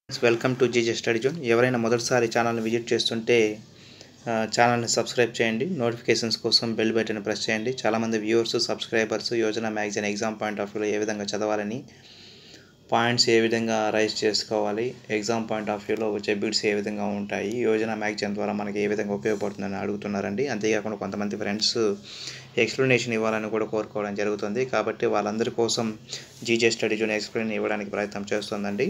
Welcome to GJ study zone. ఎవరైనా మొదటిసారి ఛానల్ని విజిట్ చేస్తుంటే ఛానల్ని సబ్స్క్రైబ్ చేయండి. నోటిఫికేషన్స్ కోసం బెల్ బటన్ ప్రెస్ చేయండి. చాలామంది viewers subscribers Yojana magazine exam point of వ్యూలో ఏ విధంగా చదవాలని, పాయింట్స్ ఏ విధంగా రైజ్ చేసుకోవాలి, ఎగ్జామ్ పాయింట్ ఆఫ్ వ్యూలో వచ్చే బిట్స్ ఏ విధంగా ఉంటాయి, యోజన మ్యాగజైన్ ద్వారా మనకి ఏ విధంగా ఉపయోగపడుతుందని అడుగుతున్నారండి. అంతేకాకుండా కొంతమంది ఫ్రెండ్స్ ఎక్స్ప్లెనేషన్ ఇవ్వాలని కూడా కోరుకోవడం జరుగుతుంది. కాబట్టి వాళ్ళందరి కోసం జీజే స్టడీ జోన్ ఎక్స్ప్లెయిన్ ఇవ్వడానికి ప్రయత్నం చేస్తుందండి.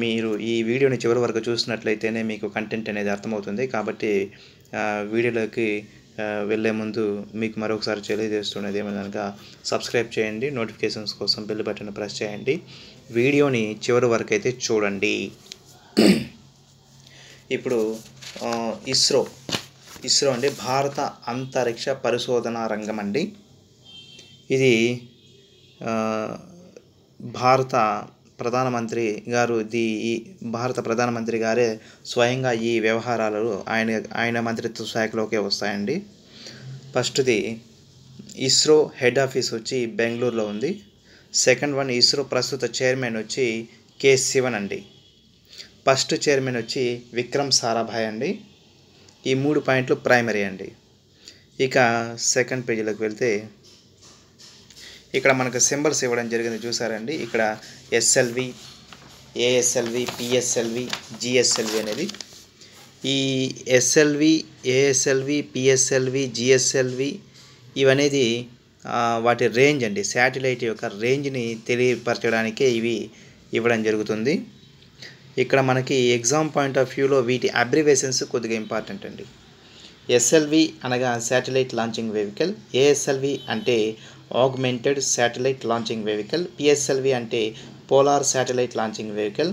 మీరు ఈ వీడియోని చివరి వరకు చూసినట్లయితేనే మీకు కంటెంట్ అనేది అర్థమవుతుంది. కాబట్టి వీడియోలోకి వెళ్ళే ముందు మీకు మరొకసారి తెలియజేస్తున్నది ఏమనగా సబ్స్క్రైబ్ చేయండి, నోటిఫికేషన్స్ కోసం బెల్ బటన్ ప్రెస్ చేయండి, వీడియోని చివరి వరకు అయితే చూడండి. ఇప్పుడు ఇస్రో అండి భారత అంతరిక్ష పరిశోధన రంగం అండి. ఇది భారత ప్రధానమంత్రి గారే స్వయంగా ఈ వ్యవహారాలు ఆయన మంత్రిత్వ శాఖలోకే వస్తాయండి. ఫస్ట్ది ఇస్రో హెడ్ ఆఫీస్ వచ్చి బెంగళూరులో ఉంది. సెకండ్ వన్ ఇస్రో ప్రస్తుత చైర్మన్ వచ్చి కె శివన్ అండి. ఫస్ట్ చైర్మన్ వచ్చి విక్రమ్ సారాభాయ్ అండి. ఈ 3 పాయింట్లు ప్రైమరీ అండి. ఇక సెకండ్ పేజీలోకి వెళ్తే ఇక్కడ మనకు సింబల్స్ ఇవ్వడం జరిగింది, చూసారండి. ఇక్కడ ఎస్ఎల్వి, ఏఎస్ఎల్వి, పిఎస్ఎల్వి, జిఎస్ఎల్వి అనేది. ఈ ఎస్ఎల్వి, ఏఎస్ఎల్వి, పిఎస్ఎల్వి, జిఎస్ఎల్వి ఇవనేది వాటి రేంజ్ అండి, శాటిలైట్ యొక్క రేంజ్ని తెలియపరచడానికే ఇవి ఇవ్వడం జరుగుతుంది. ఇక్కడ మనకి ఎగ్జామ్ పాయింట్ ఆఫ్ వ్యూలో వీటి అబ్రివేషన్స్ కొద్దిగా ఇంపార్టెంట్ అండి. ఎస్ఎల్వి అనగా శాటిలైట్ లాంచింగ్ వెహికల్, ఏఎస్ఎల్వి అంటే augmented satellite launching vehicle, PSLV అంటే polar satellite launching vehicle,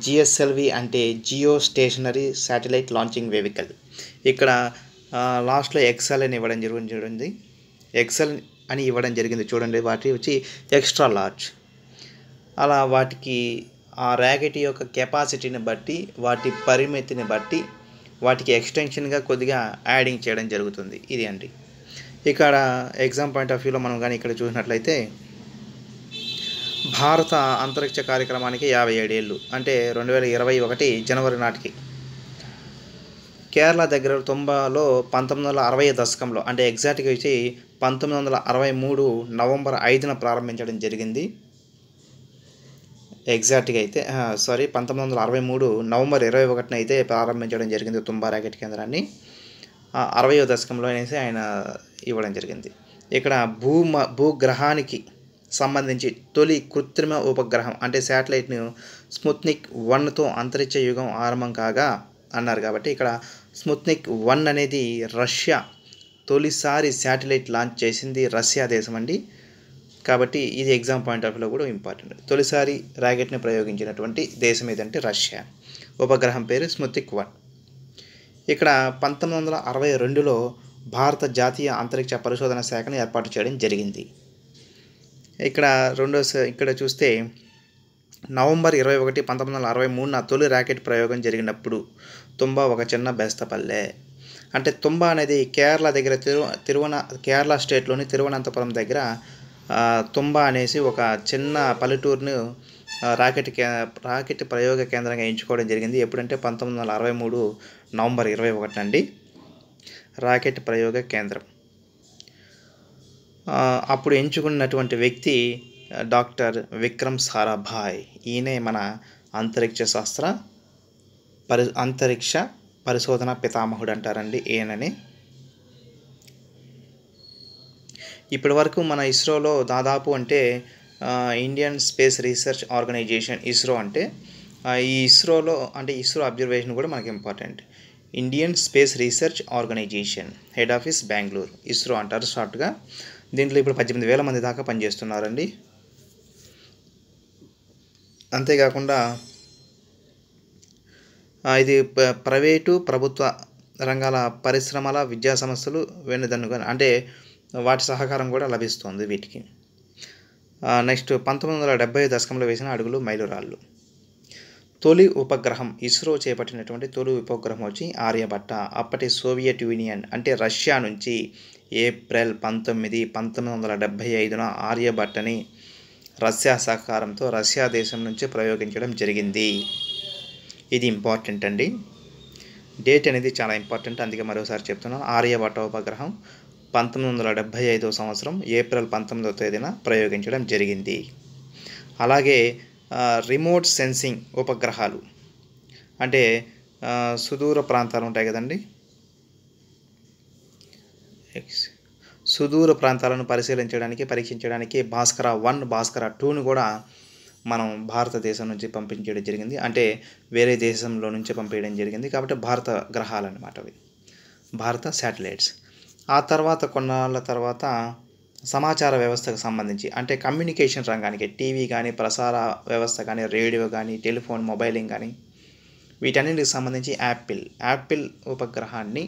GSLV అంటే geostationary satellite launching vehicle. ఇక్కడ లాస్ట్లో ఎక్సెల్ అని ఇవ్వడం జరిగింది, ఎక్సెల్ అని ఇవ్వడం జరిగింది చూడండి. వాటి వచ్చి ఎక్స్ట్రా లార్జ్. అలా వాటికి ఆ ర్యాకెట్ యొక్క కెపాసిటీని బట్టి, వాటి పరిమితిని బట్టి వాటికి ఎక్స్టెన్షన్గా కొద్దిగా యాడింగ్ చేయడం జరుగుతుంది. ఇది అండి. ఇక్కడ ఎగ్జామ్ పాయింట్ ఆఫ్ వ్యూలో మనం కానీ ఇక్కడ చూసినట్లయితే భారత అంతరిక్ష కార్యక్రమానికి 57 ఏళ్ళు, అంటే 2021 జనవరి నాటికి. కేరళ దగ్గర తొంబాలో 1960 దశకంలో, అంటే ఎగ్జాక్ట్గా వచ్చి 1963 నవంబర్ 5న ప్రారంభించడం జరిగింది. ఎగ్జాక్ట్గా అయితే 1963 నవంబర్ 21న అయితే ప్రారంభించడం జరిగింది తుంబా ర్యాకెట్ కేంద్రాన్ని. 60వ దశకంలో అనేసి ఆయన ఇవ్వడం జరిగింది. ఇక్కడ భూగ్రహానికి సంబంధించి తొలి కృత్రిమ ఉపగ్రహం అంటే శాటిలైట్ను స్పుత్నిక్ 1తో అంతరిక్ష యుగం ఆరంభం కాగా అన్నారు. కాబట్టి ఇక్కడ స్పుత్నిక్ 1 అనేది రష్యా తొలిసారి శాటిలైట్ లాంచ్ చేసింది రష్యా దేశం అండి. కాబట్టి ఇది ఎగ్జామ్ పాయింట్ ఆఫ్ వ్యూలో కూడా ఇంపార్టెంట్. తొలిసారి ర్యాకెట్ని ప్రయోగించినటువంటి దేశం ఏదంటే రష్యా. ఉపగ్రహం పేరు స్పుత్నిక్ 1. ఇక్కడ 1962లో భారత జాతీయ అంతరిక్ష పరిశోధన శాఖను ఏర్పాటు చేయడం జరిగింది. ఇక్కడ చూస్తే నవంబర్ 21, 1963న తొలి ర్యాకెట్ ప్రయోగం జరిగినప్పుడు తుంబా ఒక చిన్న బెస్తపల్లె. అంటే తుంబా అనేది కేరళ దగ్గర కేరళ స్టేట్లోని తిరువనంతపురం దగ్గర తుంబా అనేసి ఒక చిన్న పల్లెటూరును రాకెట్ ప్రయోగ కేంద్రంగా ఎంచుకోవడం జరిగింది. ఎప్పుడంటే 1963 నవంబర్ 21 అండి రాకెట్ ప్రయోగ కేంద్రం. అప్పుడు ఎంచుకున్నటువంటి వ్యక్తి డాక్టర్ విక్రమ్ సారాభాయ్. ఈయనే మన అంతరిక్ష పరిశోధన పితామహుడు అంటారండి ఈయనని. ఇప్పటి వరకు మన ఇస్రోలో దాదాపు అంటే Indian space research organization ISRO అంటే ఈ ఇస్రోలో అంటే ఇస్రో అబ్జర్వేషన్ కూడా మనకి important. Indian space research organization head office Bengaluru, ISRO అంటారు షార్ట్గా. దీంట్లో ఇప్పుడు 18,000 మంది దాకా పనిచేస్తున్నారండి. అంతేకాకుండా ఇది ప్రైవేటు ప్రభుత్వ రంగాల పరిశ్రమల విద్యా సంస్థలు వెన్నుదన్నుగా అంటే వాటి సహకారం కూడా లభిస్తుంది వీటికి. నెక్స్ట్ 1970 దశకంలో వేసిన అడుగులు మైలురాళ్ళు. తొలి ఉపగ్రహం ఇస్రో చేపట్టినటువంటి తొలి ఉపగ్రహం వచ్చి ఆర్యభట్ట. అప్పటి సోవియట్ యూనియన్ అంటే రష్యా నుంచి ఏప్రిల్ 19, 1975న ఆర్యభట్టని రష్యా సహకారంతో రష్యా దేశం నుంచి ప్రయోగించడం జరిగింది. ఇది ఇంపార్టెంట్ అండి. డేట్ అనేది చాలా ఇంపార్టెంట్, అందుకే మరోసారి చెప్తున్నాను. ఆర్యభట్ట ఉపగ్రహం 1975 సంవత్సరం ఏప్రిల్ 19వ తేదీన ప్రయోగించడం జరిగింది. అలాగే రిమోట్ సెన్సింగ్ ఉపగ్రహాలు అంటే సుదూర ప్రాంతాలు ఉంటాయి కదండి, సుదూర ప్రాంతాలను పరీక్షించడానికి భాస్కర 1, భాస్కర 2ను కూడా మనం భారతదేశం నుంచి పంపించడం జరిగింది. అంటే వేరే దేశంలో నుంచి పంపించడం జరిగింది కాబట్టి భారత గ్రహాలు అన్నమాట అవి, భారత శాటిలైట్స్. ఆ తర్వాత కొన్నాళ్ళ తర్వాత సమాచార వ్యవస్థకు సంబంధించి అంటే కమ్యూనికేషన్ రంగానికి టీవీ కానీ, ప్రసార వ్యవస్థ కానీ, రేడియో కానీ, టెలిఫోన్, మొబైలింగ్ కానీ వీటన్నిటికి సంబంధించి యాపిల్ ఉపగ్రహాన్ని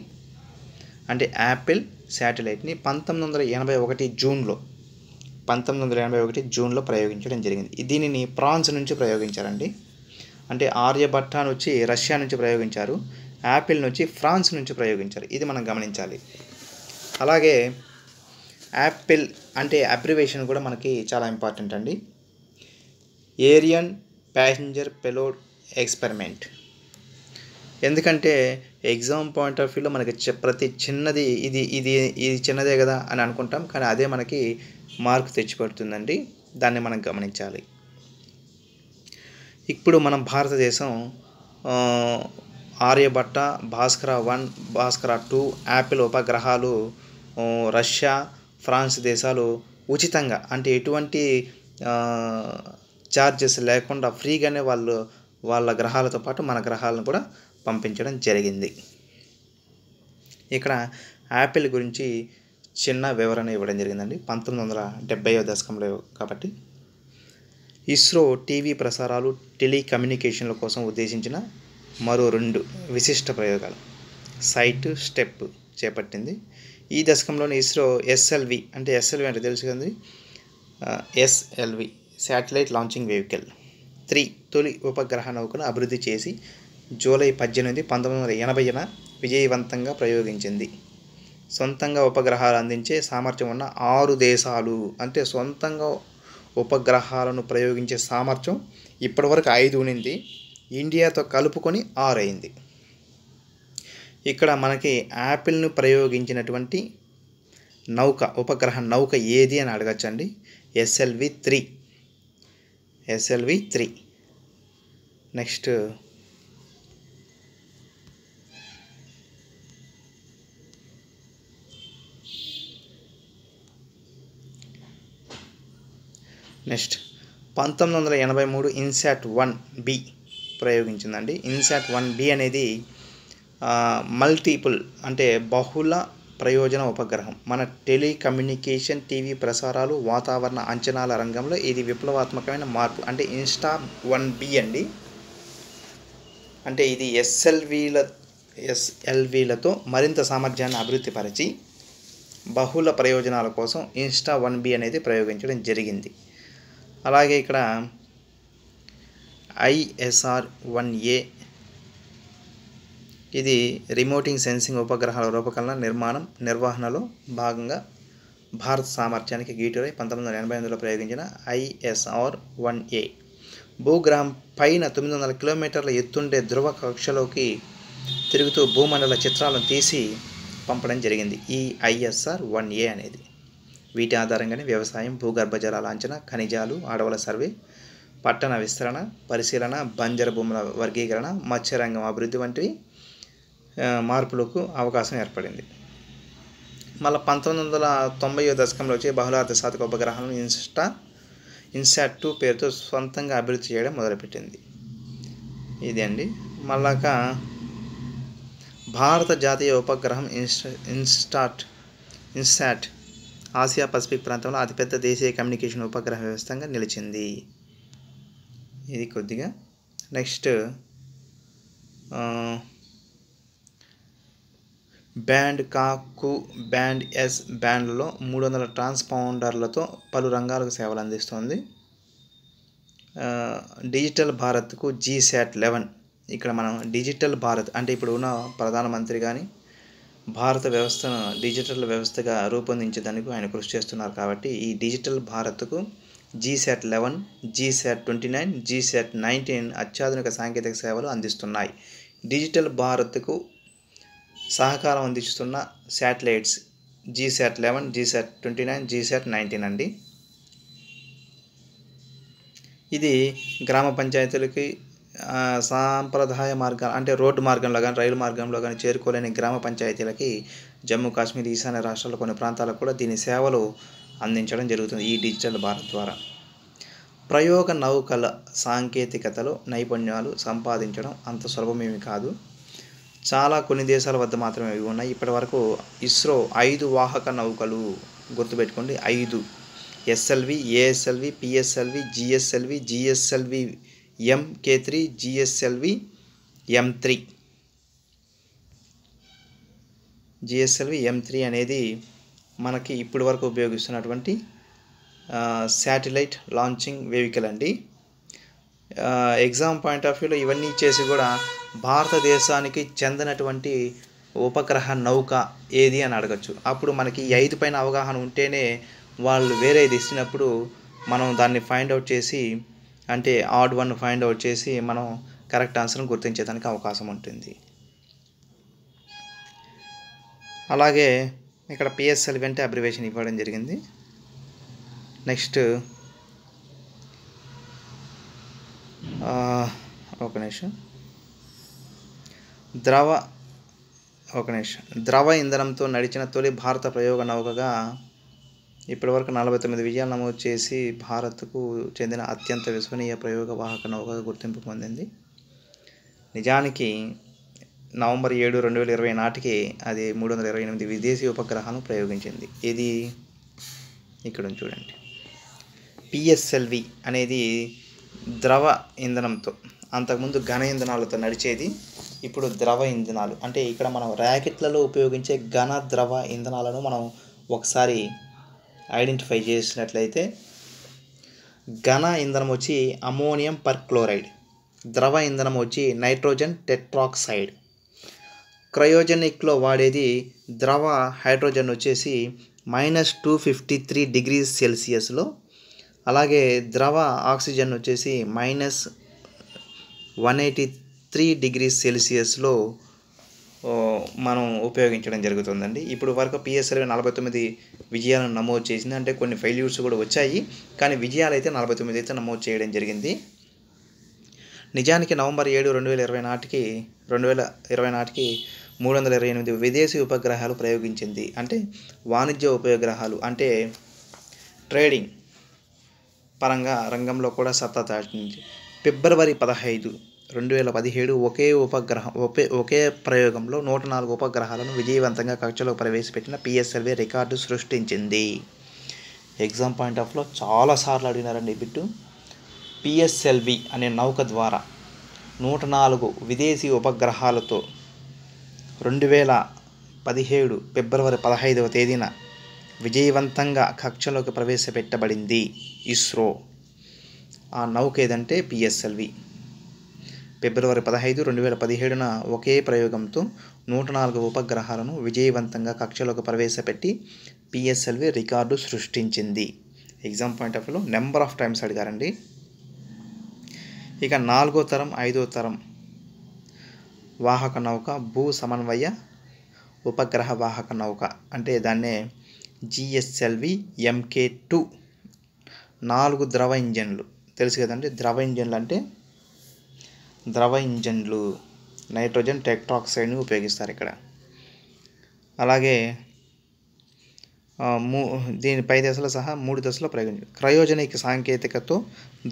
అంటే యాపిల్ శాటిలైట్ని 1981 జూన్లో ప్రయోగించడం జరిగింది. దీనిని ఫ్రాన్స్ నుంచి ప్రయోగించారండి. అంటే ఆర్యభట్ట నుంచి రష్యా నుంచి ప్రయోగించారు, యాపిల్ నుంచి ఫ్రాన్స్ నుంచి ప్రయోగించారు. ఇది మనం గమనించాలి. అలాగే యాపిల్ అంటే అబ్రివేషన్ కూడా మనకి చాలా ఇంపార్టెంట్ అండి. ఏరియన్ ప్యాసింజర్ పెలోడ్ ఎక్స్పెరిమెంట్. ఎందుకంటే ఎగ్జామ్ పాయింట్ ఆఫ్ వ్యూలో మనకి ప్రతి చిన్నది ఇది చిన్నదే కదా అని అనుకుంటాం, కానీ అదే మనకి మార్క్ తెచ్చిపెడుతుందండి. దాన్ని మనం గమనించాలి. ఇప్పుడు మనం భారతదేశం ఆర్యభట్ట, భాస్కర 1, భాస్కర 2, యాపిల్ ఉపగ్రహాలు రష్యా, ఫ్రాన్స్ దేశాలు ఉచితంగా అంటే ఎటువంటి ఛార్జెస్ లేకుండా ఫ్రీగానే వాళ్ళ గ్రహాలతో పాటు మన గ్రహాలను కూడా పంపించడం జరిగింది. ఇక్కడ యాపిల్ గురించి చిన్న వివరణ ఇవ్వడం జరిగిందండి. 1970వ దశకంలో కాబట్టి ఇస్రో టీవీ ప్రసారాలు, టెలికమ్యూనికేషన్ల కోసం ఉద్దేశించిన మరో 2 విశిష్ట ప్రయోగాలు సైట్, స్టెప్ చేపట్టింది. ఈ దశకంలోని ఇస్రో ఎస్ఎల్వి అంటే తెలుసు కదండి, ఎస్ఎల్వి శాటిలైట్ లాంచింగ్ వెహికల్ 3 తొలి ఉపగ్రహ నౌకను అభివృద్ధి చేసి జూలై 18, 1980న విజయవంతంగా ప్రయోగించింది. సొంతంగా ఉపగ్రహాలు అందించే సామర్థ్యం ఉన్న 6 దేశాలు అంటే సొంతంగా ఉపగ్రహాలను ప్రయోగించే సామర్థ్యం ఇప్పటివరకు 5 ఉన్నింది, ఇండియాతో కలుపుకొని 6 అయింది. ఇక్కడ మనకి యాపిల్ను ప్రయోగించినటువంటి ఉపగ్రహ నౌక ఏది అని అడగచ్చండి. SLV 3. Next next 1983 INSAT 1B ప్రయోగించిందండి. ఇన్సాట్ 1B అనేది మల్టిపుల్ అంటే బహుళ ప్రయోజన ఉపగ్రహం. మన టెలికమ్యూనికేషన్, టీవీ ప్రసారాలు, వాతావరణ అంచనాల రంగంలో ఇది విప్లవాత్మకమైన మార్పు. అంటే ఇన్సాట్ 1B అండి. అంటే ఇది ఎస్ఎల్వీలతో మరింత సామర్థ్యాన్ని అభివృద్ధిపరిచి బహుళ ప్రయోజనాల కోసం ఇన్స్టా 1B అనేది ప్రయోగించడం జరిగింది. అలాగే ఇక్కడ ISR-1A ఇది రిమోటింగ్ సెన్సింగ్ ఉపగ్రహాల రూపకల్పన, నిర్వహణలో భాగంగా భారత సామర్థ్యానికి గీటురై 1988లో ప్రయోగించిన ISR-1A భూగ్రహం పైన 900 కిలోమీటర్ల ఎత్తుండే ధ్రువ కక్షలోకి తిరుగుతూ భూమండల చిత్రాలను తీసి పంపడం జరిగింది. ఈ ISR-1A అనేది వీటి ఆధారంగానే వ్యవసాయం, భూగర్భ జలాల అంచనా, ఖనిజాలు, అడవుల సర్వే, పట్టణ విస్తరణ, పరిశీలన, బంజరు భూముల వర్గీకరణ, మత్స్యరంగం అభివృద్ధి వంటివి మార్పులకు అవకాశం ఏర్పడింది. మళ్ళీ 1990వ దశకంలో వచ్చి బహుళార్థ సాధక ఉపగ్రహాలను ఇన్సాట్ 2 పేరుతో సొంతంగా అభివృద్ధి చేయడం మొదలుపెట్టింది. ఇది అండి. మళ్ళాక భారత జాతీయ ఉపగ్రహం ఇన్సాట్ ఆసియా పసిఫిక్ ప్రాంతంలో అతిపెద్ద దేశీయ కమ్యూనికేషన్ ఉపగ్రహ వ్యవస్థగా నిలిచింది. ఇది కొద్దిగా. నెక్స్ట్ బ్యాండ్ కా, కు, బ్యాండ్ ఎస్ బ్యాండ్లలో 300 ట్రాన్స్పాండర్లతో పలు రంగాలకు సేవలు అందిస్తుంది. డిజిటల్ భారత్కు GSAT-11. ఇక్కడ మనం డిజిటల్ భారత్ అంటే ఇప్పుడు ఉన్న ప్రధానమంత్రి కానీ భారత వ్యవస్థను డిజిటల్ వ్యవస్థగా రూపొందించేందుకు ఆయన కృషి చేస్తున్నారు కాబట్టి ఈ డిజిటల్ భారత్కు GSAT-11, GSAT-29, GSAT-19 అత్యాధునిక సాంకేతిక సేవలు అందిస్తున్నాయి. డిజిటల్ భారత్కు సహకారం అందిస్తున్న శాటిలైట్స్ GSAT-11, GSAT-29, GSAT-19 అండి. ఇది గ్రామ పంచాయతీలకి సాంప్రదాయ మార్గాలు అంటే రోడ్డు మార్గంలో కానీ రైలు మార్గంలో కానీ చేరుకోలేని గ్రామ పంచాయతీలకి జమ్మూ కాశ్మీర్, ఈశాన్య రాష్ట్రాల్లో కొన్ని ప్రాంతాలకు కూడా దీని సేవలు అందించడం జరుగుతుంది ఈ డిజిటల్ భారత్ ద్వారా. ప్రయోగ నౌకల సాంకేతికతలో నైపుణ్యాలు సంపాదించడం అంత సులభమేమి కాదు. కొన్ని దేశాల వద్ద మాత్రమే ఇవి ఉన్నాయి. ఇప్పటి వరకు ఇస్రో 5 వాహక నౌకలు, గుర్తుపెట్టుకోండి 5, SLV, ASLV, PSLV, GSLV, GSLV MK3, GSLV M3. GSLV M3 అనేది మనకి ఇప్పటి వరకు ఉపయోగిస్తున్నటువంటి శాటిలైట్ లాంచింగ్ వెహికల్ అండి. ఎగ్జామ్ పాయింట్ ఆఫ్ వ్యూలో ఇవన్నీ చేసి కూడా భారతదేశానికి చెందినటువంటి ఉపగ్రహ నౌక ఏది అని అడగచ్చు. అప్పుడు మనకి 5 పైన అవగాహన ఉంటేనే వాళ్ళు వేరేది ఇచ్చినప్పుడు మనం దాన్ని ఫైండ్ అవుట్ చేసి, అంటే ఆడ్ వన్ ఫైండ్ అవుట్ చేసి మనం కరెక్ట్ ఆన్సర్ని గుర్తించేదానికి అవకాశం ఉంటుంది. అలాగే ఇక్కడ PSLV అంటే అబ్రివేషన్ ఇవ్వడం జరిగింది. నెక్స్ట్ ఒక నిమిషం, ద్రవ ఇంధనంతో నడిచిన తొలి భారత ప్రయోగ నౌకగా ఇప్పటివరకు 49 విజయాలు నమోదు చేసి భారత్కు చెందిన అత్యంత విశ్వసనీయ ప్రయోగ వాహక నౌకగా గుర్తింపు పొందింది. నిజానికి నవంబర్ 7, 2020 నాటికి అది 328 విదేశీ ఉపగ్రహాలను ప్రయోగించింది. ఇది ఇక్కడ చూడండి. PSLV అనేది ద్రవ ఇంధనంతో, అంతకుముందు ఘన ఇంధనాలతో నడిచేది, ఇప్పుడు ద్రవ ఇంధనాలు. అంటే ఇక్కడ మనం ర్యాకెట్లలో ఉపయోగించే ఘన ద్రవ ఇంధనాలను మనం ఒకసారి ఐడెంటిఫై చేసినట్లయితే, ఘన ఇంధనం వచ్చి అమోనియం పర్క్లోరైడ్, ద్రవ ఇంధనం వచ్చి నైట్రోజన్ టెట్రాక్సైడ్. క్రయోజనిక్లో వాడేది ద్రవ హైడ్రోజన్ వచ్చేసి -253 డిగ్రీస్ సెల్సియస్లో, అలాగే ద్రవ ఆక్సిజన్ వచ్చేసి -183 డిగ్రీస్ సెల్సియస్లో మనం ఉపయోగించడం జరుగుతుందండి. ఇప్పుడు వరకు PSLV 49 విజయాలను నమోదు చేసింది. అంటే కొన్ని ఫెయిల్యూర్స్ కూడా వచ్చాయి, కానీ విజయాలు అయితే 49 అయితే నమోదు చేయడం జరిగింది. నిజానికి నవంబర్ 7, 2020 నాటికి 328 విదేశీ ఉపగ్రహాలు ప్రయోగించింది. అంటే వాణిజ్య ఉపగ్రహాలు, అంటే ట్రేడింగ్ పరంగా రంగంలో కూడా సత్తా చాటింది. ఫిబ్రవరి 15, 2017 ఒకే ప్రయోగంలో 104 ఉపగ్రహాలను విజయవంతంగా కక్షలో ప్రవేశపెట్టిన PSLV రికార్డు సృష్టించింది. ఎగ్జామ్ పాయింట్ ఆఫ్లో చాలాసార్లు అడిగినారండి బిట్టు. PSLV అనే నౌక ద్వారా 104 విదేశీ ఉపగ్రహాలతో 2017 ఫిబ్రవరి 15వ తేదీన విజయవంతంగా కక్షలోకి ప్రవేశపెట్టబడింది ఇస్రో. ఆ నౌక ఏదంటే PSLV. ఫిబ్రవరి 15, 2017 ఒకే ప్రయోగంతో 104 ఉపగ్రహాలను విజయవంతంగా కక్షలోకి ప్రవేశపెట్టి PSLV రికార్డు సృష్టించింది. ఎగ్జామ్ పాయింట్ ఆఫ్ వ్యూలో నెంబర్ ఆఫ్ టైమ్స్ అడిగారండి. ఇక 4వ తరం 5వ తరం వాహక నౌక భూ సమన్వయ ఉపగ్రహ వాహక నౌక, అంటే దాన్నే GSLV MK2. 4 ద్రవ ఇంజన్లు తెలుసు కదండి. ద్రవ ఇంజన్లు అంటే నైట్రోజన్ టెట్రాక్సైడ్ని ఉపయోగిస్తారు ఇక్కడ. అలాగే దీని పై దశలో సహా 3 దశలో ప్రయోగించారు. క్రయోజనిక్ సాంకేతికతో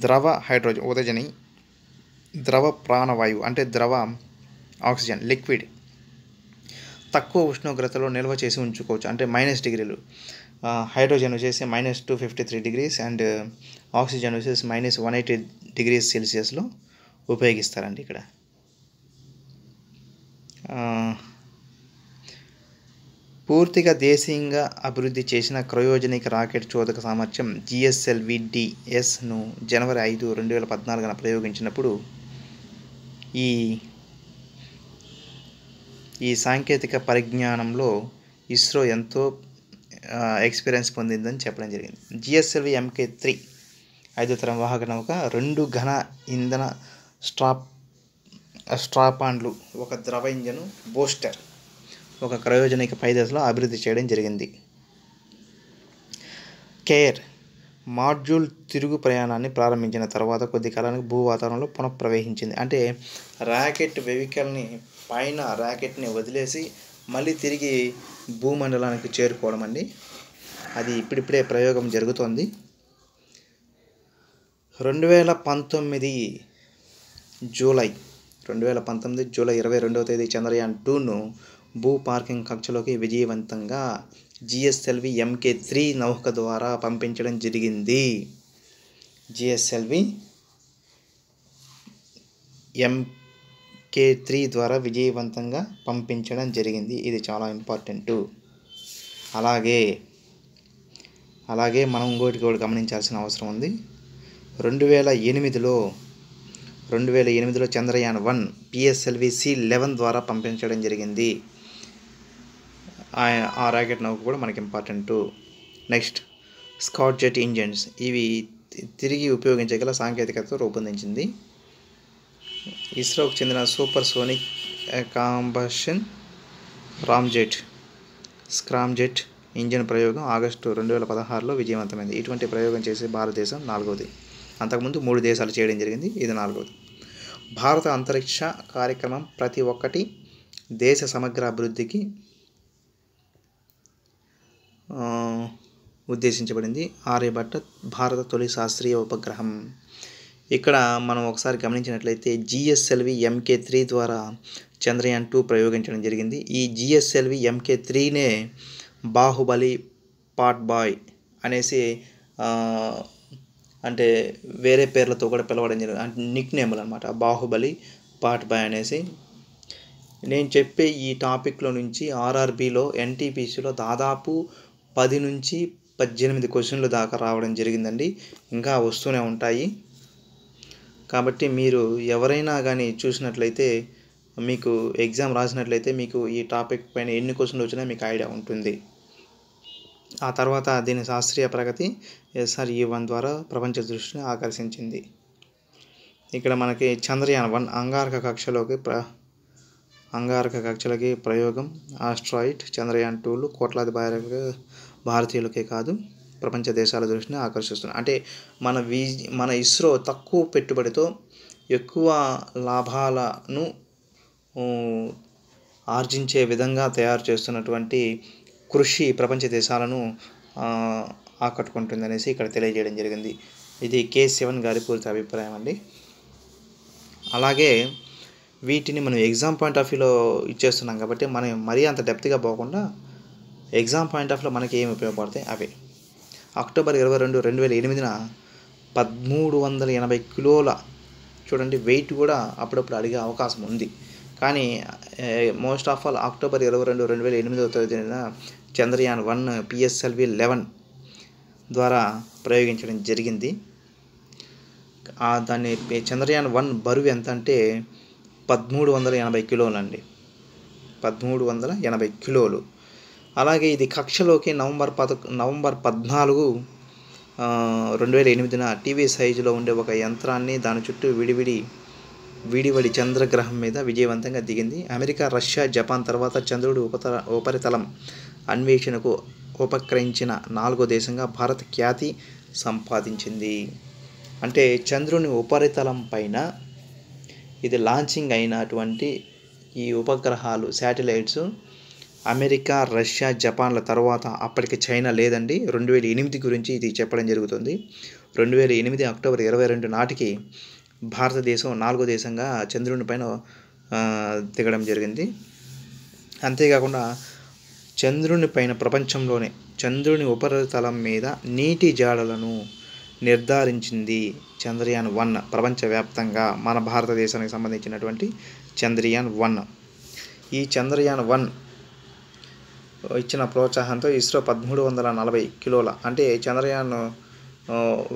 ద్రవ హైడ్రోజన్ ఉదజని, ద్రవ ప్రాణవాయువు అంటే ద్రవ ఆక్సిజన్ లిక్విడ్ తక్కువ ఉష్ణోగ్రతలో నిల్వ చేసి ఉంచుకోవచ్చు. అంటే -డిగ్రీలు. హైడ్రోజన్ వచ్చేసి -253 డిగ్రీస్ అండ్ ఆక్సిజన్ వచ్చేసి -180 డిగ్రీస్ సెల్సియస్లో ఉపయోగిస్తారండి ఇక్కడ. పూర్తిగా దేశీయంగా అభివృద్ధి చేసిన క్రయోజనిక్ రాకెట్ చోదక సామర్థ్యం GSLV-DS-ను జనవరి 5, 2014 ప్రయోగించినప్పుడు ఈ సాంకేతిక పరిజ్ఞానంలో ఇస్రో ఎంతో ఎక్స్పీరియన్స్ పొందిందని చెప్పడం జరిగింది. GSLV MK3 5వ తరం వాహక నౌక, 2 ఘన ఇంధన స్ట్రాపాన్లు, ఒక ద్రవ ఇంజను, బూస్టర్, ఒక క్రయోజనిక పై దశలో అభివృద్ధి చేయడం జరిగింది. కేర్ మాడ్యూల్ తిరుగు ప్రయాణాన్ని ప్రారంభించిన తర్వాత కొద్ది కాలానికి భూ వాతావరణంలో పునఃప్రవేశించింది. అంటే రాకెట్ వెహికల్ని పైన రాకెట్ని వదిలేసి మళ్ళీ తిరిగి భూమండలానికి చేరుకోవడం అండి. అది ఇప్పుడిప్పుడే ప్రయోగం జరుగుతోంది. 2019 జూలై 22వ తేదీ చంద్రయాన్ 2ను భూ పార్కింగ్ కక్షలోకి విజయవంతంగా GSLV MK3 నౌక ద్వారా పంపించడం జరిగింది. GSLV MK3 ద్వారా విజయవంతంగా పంపించడం జరిగింది. ఇది చాలా ఇంపార్టెంటు. అలాగే మనం ఇంకోటి గమనించాల్సిన అవసరం ఉంది. 2008లో చంద్రయాన్ 1 PSLV C11 ద్వారా పంపించడం జరిగింది. ఆ రాకెట్ నౌక కూడా మనకి important. Next, Scott jet engines. ఇవి తిరిగి ఉపయోగించగల సాంకేతికతతో రూపొందించింది. ఇస్రోకు చెందిన సూపర్ సోనిక్ కాంబషన్ స్క్రామ్జెట్ ఇంజిన్ ప్రయోగం ఆగస్టు 2016లో విజయవంతమైంది. ఇటువంటి ప్రయోగం చేసే భారతదేశం 4వది. అంతకుముందు 3 దేశాలు చేయడం జరిగింది. ఇది 4వది. భారత అంతరిక్ష కార్యక్రమం ప్రతి ఒక్కటి దేశ సమగ్ర అభివృద్ధికి ఉద్దేశించబడింది. ఆర్యభట్ట భారత తొలి శాస్త్రీయ ఉపగ్రహం. ఇక్కడ మనం ఒకసారి గమనించినట్లయితే GSLV MK3 ద్వారా చంద్రయాన్ 2 ప్రయోగించడం జరిగింది. ఈ GSLV MK3నే బాహుబలి పాట్ బాయ్ అనేసి అంటే వేరే పేర్లతో కూడా పిలవడం జరిగింది. అంటే నిక్ నేమ్లు అనమాట. బాహుబలి పాట్ బాయ్ అనేసి. నేను చెప్పే ఈ టాపిక్లో నుంచి RRBలో NTPCలో దాదాపు 10 నుంచి 18 క్వశ్చన్లు దాకా రావడం జరిగిందండి. ఇంకా వస్తూనే ఉంటాయి. కాబట్టి మీరు ఎవరైనా కానీ చూసినట్లయితే, మీకు ఎగ్జామ్ రాసినట్లయితే మీకు ఈ టాపిక్ పైన ఎన్ని క్వశ్చన్లు వచ్చినా మీకు ఐడియా ఉంటుంది. ఆ తర్వాత దీని శాస్త్రీయ ప్రగతి SRE-1 ద్వారా ప్రపంచ దృష్టిని ఆకర్షించింది. ఇక్కడ మనకి చంద్రయాన్ 1 అంగారక కక్షలోకి ప్రయోగం. ఆస్ట్రాయిడ్ చంద్రయాన్ 2లు కోట్లాది భారతీయులకే కాదు ప్రపంచ దేశాల దృష్టిని ఆకర్షిస్తున్నాయి. అంటే మన ఇస్రో తక్కువ పెట్టుబడితో ఎక్కువ లాభాలను ఆర్జించే విధంగా తయారు చేస్తున్నటువంటి కృషి ప్రపంచ దేశాలను ఆకట్టుకుంటుంది అనేసి ఇక్కడ తెలియజేయడం జరిగింది. ఇది K7 గారి పూర్తి అభిప్రాయం అండి. అలాగే వీటిని మనం ఎగ్జామ్ పాయింట్ ఆఫ్ వ్యూలో ఇచ్చేస్తున్నాం కాబట్టి మనం మరీ అంత డెప్త్గా పోకుండా ఎగ్జామ్ పాయింట్ ఆఫ్ వ్యూలో మనకి ఏమి ఉపయోగపడతాయి అవే. అక్టోబర్ 22, 2008న 1380 కిలోల చూడండి వెయిట్ కూడా అప్పుడప్పుడు అడిగే అవకాశం ఉంది. కానీ మోస్ట్ ఆఫ్ ఆల్ అక్టోబర్ 22, 2008వ తేదీన చంద్రయాన్ 1 PSLV 11 ద్వారా ప్రయోగించడం జరిగింది. దాన్ని చంద్రయాన్ 1 బరువు ఎంత అంటే 1380 కిలోలు అండి. 1380 కిలోలు. అలాగే ఇది కక్షలోకి నవంబర్ 14, 2008న టీవీ సైజులో ఉండే ఒక యంత్రాన్ని దాని చుట్టూ విడివడి చంద్రగ్రహం మీద విజయవంతంగా దిగింది. అమెరికా, రష్యా, జపాన్ తర్వాత చంద్రుడి ఉపరితలం అన్వేషణకు ఉపక్రమించిన 4వ దేశంగా భారత్ ఖ్యాతి సంపాదించింది. అంటే చంద్రుని ఉపరితలం పైన ఇది లాంచింగ్ అయినటువంటి ఈ ఉపగ్రహాలు శాటిలైట్స్ అమెరికా, రష్యా, జపాన్ల తర్వాత అప్పటికి చైనా లేదండి. 2008 గురించి ఇది చెప్పడం జరుగుతుంది. 2008 అక్టోబర్ 22 నాటికి భారతదేశం 4వ దేశంగా చంద్రుని పైన దిగడం జరిగింది. అంతేకాకుండా చంద్రుని పైన ప్రపంచంలోనే చంద్రుని ఉపరితలం మీద నీటి జాడలను నిర్ధారించింది చంద్రయాన్ 1 ప్రపంచవ్యాప్తంగా. మన భారతదేశానికి సంబంధించినటువంటి చంద్రయాన్ 1. ఈ చంద్రయాన్ 1 ఇచ్చిన ప్రోత్సాహంతో ఇస్రో 1340 కిలోల అంటే చంద్రయాన్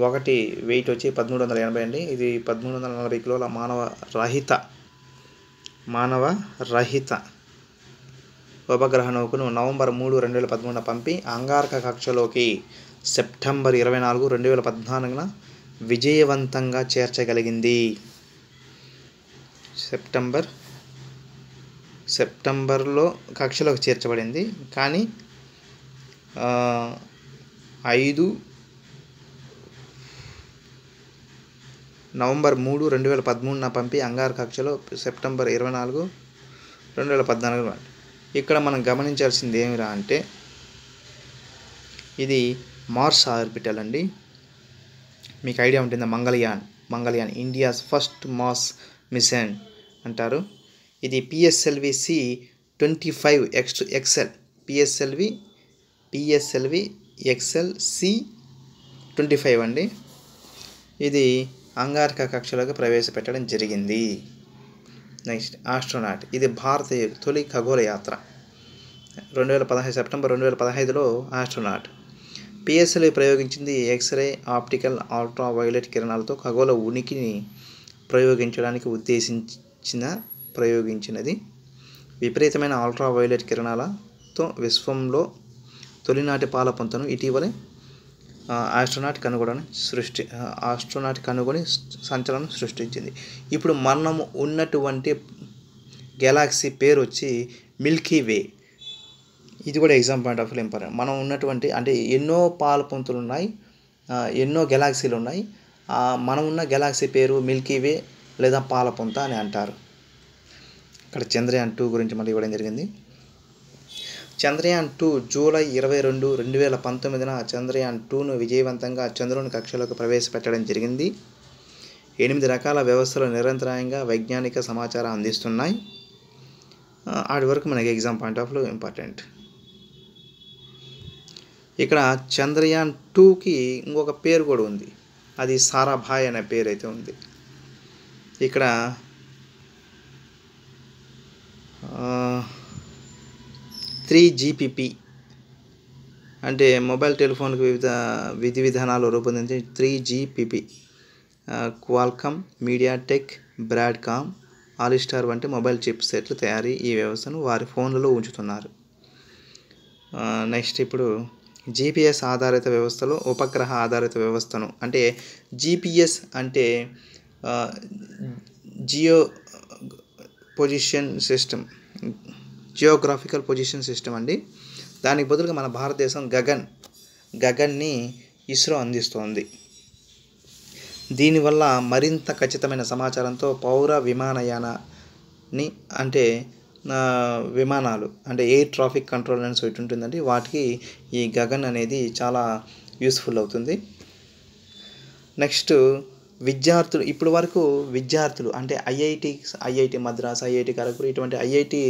1 వెయిట్ వచ్చి 1380 అండి. ఇది 1340 కిలోల మానవ రహిత ఉపగ్రహ నౌకను నవంబర్ 3, 2013 పంపి అంగారక కక్షలోకి సెప్టెంబర్ 24, 2014న విజయవంతంగా చేర్చగలిగింది. సెప్టెంబర్లో కక్షలోకి చేర్చబడింది. కానీ 5 నవంబర్ 3, 2013 పంపి అంగార కక్షలో సెప్టెంబర్ 24, 2014. ఇక్కడ మనం గమనించాల్సింది ఏమిరా అంటే ఇది మార్స్ ఆర్బిటల్ అండి. మీకు ఐడియా ఉంటుంది, Mangalyaan India's first Mars mission అంటారు. ఇది PSLV C-25 XL PSLV XL C-25 అండి. ఇది అంగారక కక్షలోకి ప్రవేశపెట్టడం జరిగింది. Next astronaut. ఇది భారతీయ తొలి ఖగోళ యాత్ర. 2015 సెప్టెంబర్ 2015లో ఆస్ట్రోనాట్. PSLV ప్రయోగించింది ఎక్స్రే, ఆప్టికల్, అల్ట్రా వైలెట్ కిరణాలతో ఖగోళ ఉనికిని ప్రయోగించడానికి ప్రయోగించినది. విపరీతమైన అల్ట్రా వైలెట్ కిరణాలతో విశ్వంలో తొలినాటి పాలపుంతను ఇటీవలే ఆస్ట్రోనాట్ కనుగొని సంచలనం సృష్టించింది. ఇప్పుడు మనం ఉన్నటువంటి గెలాక్సీ పేరు వచ్చి మిల్కీ వే. ఇది కూడా exam point of view important. మనం ఉన్నటువంటి అంటే ఎన్నో పాలపుంతలు ఉన్నాయి, ఎన్నో గెలాక్సీలు ఉన్నాయి. మనం ఉన్న గెలాక్సీ పేరు మిల్కీ వే లేదా పాలపుంత అని అంటారు. ఇక్కడ చంద్రయాన్ 2 గురించి మళ్ళీ ఇవ్వడం జరిగింది. చంద్రయాన్ 2 జూలై 22, 2019 చంద్రయాన్ 2ను విజయవంతంగా చంద్రుని కక్షలోకి ప్రవేశపెట్టడం జరిగింది. 8 రకాల వ్యవస్థలు నిరంతరాయంగా వైజ్ఞానిక సమాచారం అందిస్తున్నాయి. ఆడి వరకు మనకి exam point of view important. ఇక్కడ చంద్రయాన్ 2కి ఇంకొక పేరు కూడా ఉంది. అది సారాభాయ్ అనే పేరు అయితే ఉంది. ఇక్కడ 3GPP అంటే మొబైల్ టెలిఫోన్కు విధి విధానాలు రూపొందించి 3GPP క్వాల్కమ్, మీడియాటెక్, బ్రాడ్కామ్, ఆలిస్టార్ వంటి మొబైల్ చిప్ సెట్లు తయారీ ఈ వ్యవస్థను వారి ఫోన్లలో ఉంచుతున్నారు. నెక్స్ట్ ఇప్పుడు GPS ఆధారిత వ్యవస్థలో ఉపగ్రహ ఆధారిత వ్యవస్థను అంటే GPS అంటే జియోగ్రాఫికల్ పొజిషన్ సిస్టమ్ అండి. దానికి బదులుగా మన భారతదేశం గగన్ని ఇస్రో అందిస్తోంది. దీనివల్ల మరింత ఖచ్చితమైన సమాచారంతో పౌర విమానయానాన్ని అంటే విమానాలు అంటే ఎయిర్ ట్రాఫిక్ కంట్రోల్ అని ఒకటి ఉంటుందండి. వాటికి ఈ గగన్ అనేది చాలా యూస్ఫుల్ అవుతుంది. నెక్స్ట్ విద్యార్థులు ఇప్పటి వరకు అంటే ఐఐటి మద్రాస్, ఐఐటి ఖరగ్పూర్ ఇటువంటి ఐఐటి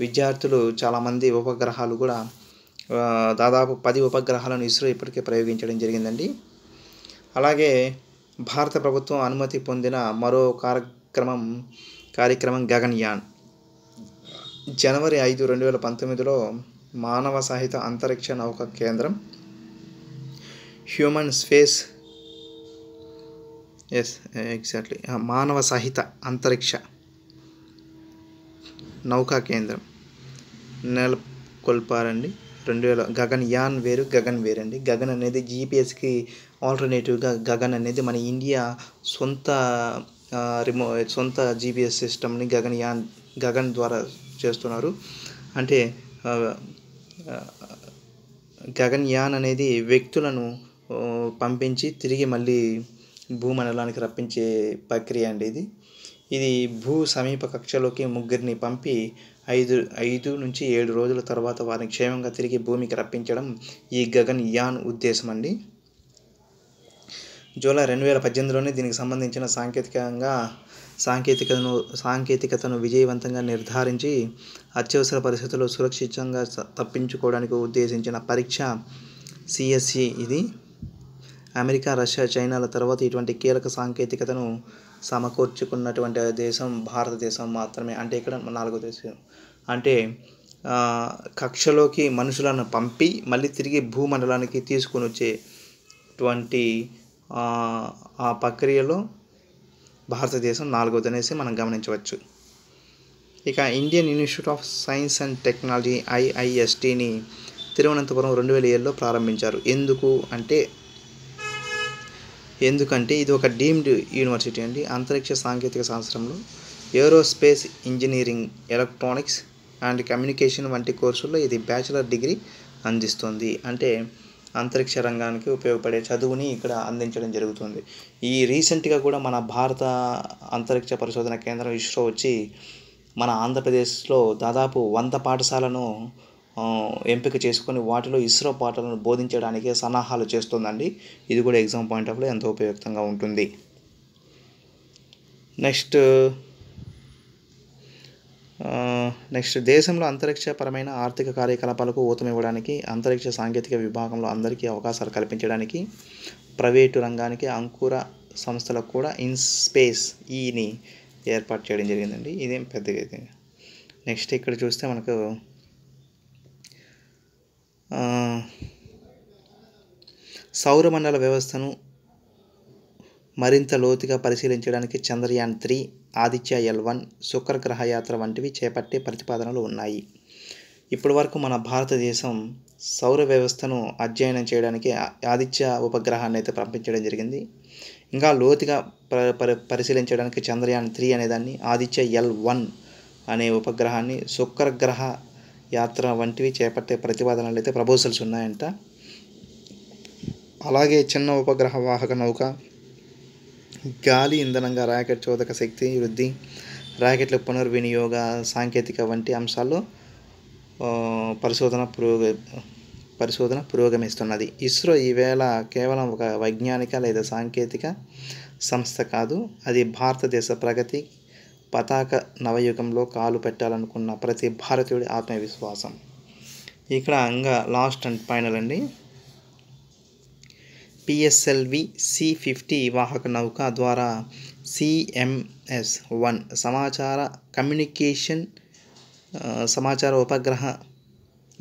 విద్యార్థులు చాలామంది ఉపగ్రహాలు కూడా దాదాపు 10 ఉపగ్రహాలను ఇస్రో ఇప్పటికే ప్రయోగించడం జరిగిందండి. అలాగే భారత ప్రభుత్వం అనుమతి పొందిన మరో కార్యక్రమం గగన్యాన్. జనవరి 5, 2019లో మానవ సహిత అంతరిక్ష నౌక కేంద్రం మానవ సహిత అంతరిక్ష నౌకా కేంద్రం నెలకొల్పారండి. గగన్యాన్ వేరు, గగన్ వేరండి. గగన్ అనేది GPSకి ఆల్టర్నేటివ్గా గగన్ అనేది మన ఇండియా సొంత GPS సిస్టమ్ని గగన్ ద్వారా చేస్తున్నారు. అంటే గగన్యాన్ అనేది వ్యక్తులను పంపించి తిరిగి మళ్ళీ భూమండలానికి రప్పించే ప్రక్రియ అండి. ఇది భూ సమీప కక్షలోకి 3 పంపి 5 నుంచి 7 రోజుల తర్వాత వారిని క్షేమంగా తిరిగి భూమికి రప్పించడం ఈ గగన్యాన్ ఉద్దేశం అండి. జూలై 2018లోనే దీనికి సంబంధించిన సాంకేతికతను విజయవంతంగా నిర్ధారించి అత్యవసర పరిస్థితుల్లో సురక్షితంగా తప్పించుకోవడానికి ఉద్దేశించిన పరీక్ష CSE. ఇది అమెరికా, రష్యా, చైనాల తర్వాత ఇటువంటి కీలక సాంకేతికతను సమకూర్చుకున్నటువంటి దేశం భారతదేశం మాత్రమే. అంటే ఇక్కడ 4వ దేశం. అంటే కక్షలోకి మనుషులను పంపి మళ్ళీ తిరిగి భూమండలానికి తీసుకొని వచ్చేటువంటి ఆ ప్రక్రియలో భారతదేశం 4వది అనేసి మనం గమనించవచ్చు. ఇక Indian Institute of Science and Technology IISTని తిరువనంతపురం 2007లో ప్రారంభించారు. ఎందుకు అంటే ఎందుకంటే ఇది ఒక డీమ్డ్ యూనివర్సిటీ అండి. అంతరిక్ష సాంకేతిక శాస్త్రంలో aerospace engineering, electronics and communication వంటి కోర్సుల్లో ఇది బ్యాచిలర్ డిగ్రీ అందిస్తుంది. అంటే అంతరిక్ష రంగానికి ఉపయోగపడే చదువుని ఇక్కడ అందించడం జరుగుతుంది. ఈ రీసెంట్గా కూడా మన భారత అంతరిక్ష పరిశోధన కేంద్రం ఇస్రో వచ్చి మన ఆంధ్రప్రదేశ్లో దాదాపు 100 పాఠశాలను ఎంపిక చేసుకొని వాటిలో ఇస్రో పాఠాలను బోధించడానికి సన్నాహాలు చేస్తుందండి. ఇది కూడా ఎగ్జామ్ పాయింట్ ఆఫ్ వ్యూ ఎంతో ఉపయుక్తంగా ఉంటుంది. నెక్స్ట్ దేశంలో అంతరిక్షపరమైన ఆర్థిక కార్యకలాపాలకు ఊతమివ్వడానికి, అంతరిక్ష సాంకేతిక విభాగంలో అందరికీ అవకాశాలు కల్పించడానికి ప్రైవేటు రంగానికి అంకుర సంస్థలకు కూడా ఇన్స్పేస్ ఈని ఏర్పాటు చేయడం జరిగిందండి. ఇదేం పెద్దగా ఇది. నెక్స్ట్ ఇక్కడ చూస్తే మనకు సౌరమండల వ్యవస్థను మరింత లోతుగా పరిశీలించడానికి చంద్రయాన్ 3, ఆదిత్య L1, శుక్రగ్రహ యాత్ర వంటివి చేపట్టే ప్రతిపాదనలు ఉన్నాయి. ఇప్పటి వరకు మన భారతదేశం సౌర వ్యవస్థను అధ్యయనం చేయడానికి ఆదిత్య ఉపగ్రహాన్ని అయితే పంపించడం జరిగింది. ఇంకా లోతుగా పరిశీలించడానికి చంద్రయాన్ 3 అనేదాన్ని, ఆదిత్య L1 అనే ఉపగ్రహాన్ని, శుక్రగ్రహ యాత్ర వంటివి చేపట్టే ప్రతిపాదనలు అయితే ప్రపోజల్స్ ఉన్నాయంట. అలాగే చిన్న ఉపగ్రహ వాహక నౌక, గాలి ఇంధనంగా రాకెట్ చోదక శక్తి వృద్ధి, రాకెట్ల పునర్వినియోగ సాంకేతిక వంటి అంశాల్లో పరిశోధన పురోగమిస్తున్నది. ఇస్రో ఈవేళ కేవలం ఒక వైజ్ఞానిక లేదా సాంకేతిక సంస్థ కాదు, అది భారతదేశ ప్రగతి పతాక నవయుగంలో కాలు పెట్టాలనుకున్న ప్రతి భారతీయుడి ఆత్మవిశ్వాసం. ఇక్కడ ఇంకా లాస్ట్ అండ్ ఫైనల్ అండి. PSLV C-50 వాహక నౌక ద్వారా CMS-1 సమాచార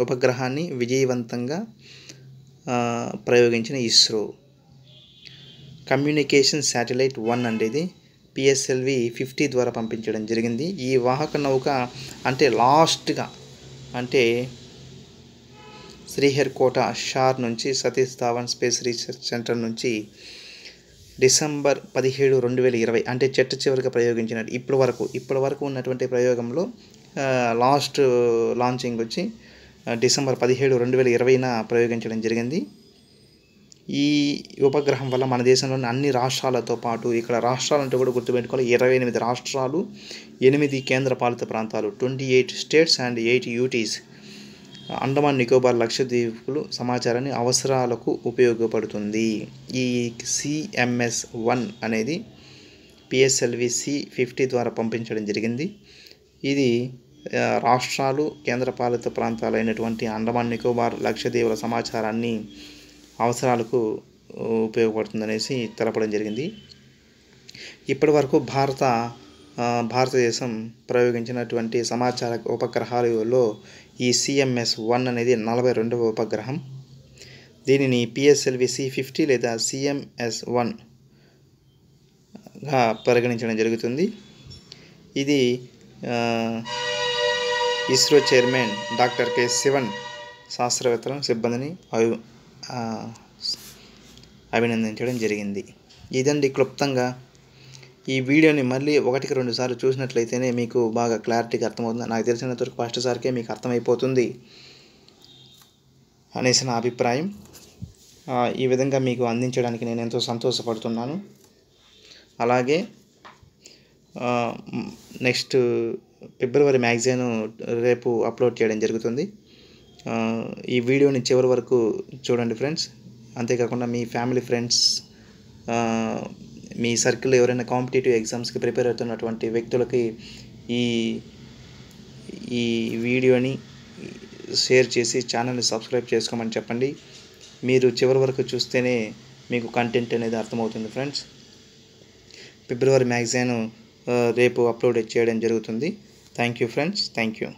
ఉపగ్రహాన్ని విజయవంతంగా ప్రయోగించిన ఇస్రో. కమ్యూనికేషన్ శాటిలైట్ 1 అనేది PSLV 50 ద్వారా పంపించడం జరిగింది. ఈ వాహక నౌక అంటే లాస్ట్గా అంటే శ్రీహరికోట షార్ నుంచి Satish Dhawan space research centre నుంచి డిసెంబర్ 17, 2020 అంటే చివరిగా ప్రయోగించినట్టు ఇప్పటి వరకు ఉన్నటువంటి ప్రయోగంలో లాస్ట్ లాంచింగ్ వచ్చి డిసెంబర్ 17, 2020న ప్రయోగించడం జరిగింది. ఈ ఉపగ్రహం వల్ల మన దేశంలోని అన్ని రాష్ట్రాలతో పాటు, ఇక్కడ రాష్ట్రాలంటే కూడా గుర్తుపెట్టుకోవాలి, 28 రాష్ట్రాలు, 8 కేంద్రపాలిత ప్రాంతాలు, 28 states and 8 UTs, Andaman Nicobar లక్షద్వీపులు సమాచారాన్ని అవసరాలకు ఉపయోగపడుతుంది. ఈ CMS-1 అనేది PSLV C-50 ద్వారా పంపించడం జరిగింది. ఇది రాష్ట్రాలు, కేంద్రపాలిత ప్రాంతాలైనటువంటి అండమాన్ నికోబార్ లక్షద్వీపుల సమాచారాన్ని అవసరాలకు ఉపయోగపడుతుందనేసి తెలపడం జరిగింది. ఇప్పటి వరకు భారతదేశం ప్రయోగించినటువంటి సమాచార ఉపగ్రహాలలో ఈ CMS-1 అనేది 42వ ఉపగ్రహం. దీనిని PSLV C-50 లేదా CMS-1గా పరిగణించడం జరుగుతుంది. ఇది ISRO chairman doctor K. Sivan శాస్త్రవేత్తలను, సిబ్బందిని అభినందించడం జరిగింది. ఇదండి క్లుప్తంగా. ఈ వీడియోని మళ్ళీ 1-2 సార్లు చూసినట్లయితేనే మీకు బాగా క్లారిటీగా అర్థమవుతుంది. నాకు తెలిసినంతవరకు ఫస్ట్ సారికే మీకు అర్థమైపోతుంది అనేసి నా అభిప్రాయం. ఈ విధంగా మీకు అందించడానికి నేను ఎంతో సంతోషపడుతున్నాను. అలాగే నెక్స్ట్ ఫిబ్రవరి మ్యాగజైన్ రేపు అప్లోడ్ చేయడం జరుగుతుంది. ఈ వీడియోని చివరి వరకు చూడండి ఫ్రెండ్స్. అంతేకాకుండా మీ ఫ్యామిలీ, ఫ్రెండ్స్, మీ సర్కిల్ ఎవరైనా కాంపిటేటివ్ ఎగ్జామ్స్కి ప్రిపేర్ అవుతున్నటువంటి వ్యక్తులకి ఈ వీడియోని షేర్ చేసి ఛానల్ని సబ్స్క్రైబ్ చేసుకోమని చెప్పండి. మీరు చివరి వరకు చూస్తేనే మీకు కంటెంట్ అనేది అర్థమవుతుంది ఫ్రెండ్స్. ఫిబ్రవరి మ్యాగజైన్ రేపు అప్లోడ్ చేయడం జరుగుతుంది. Thank you friends. Thank you.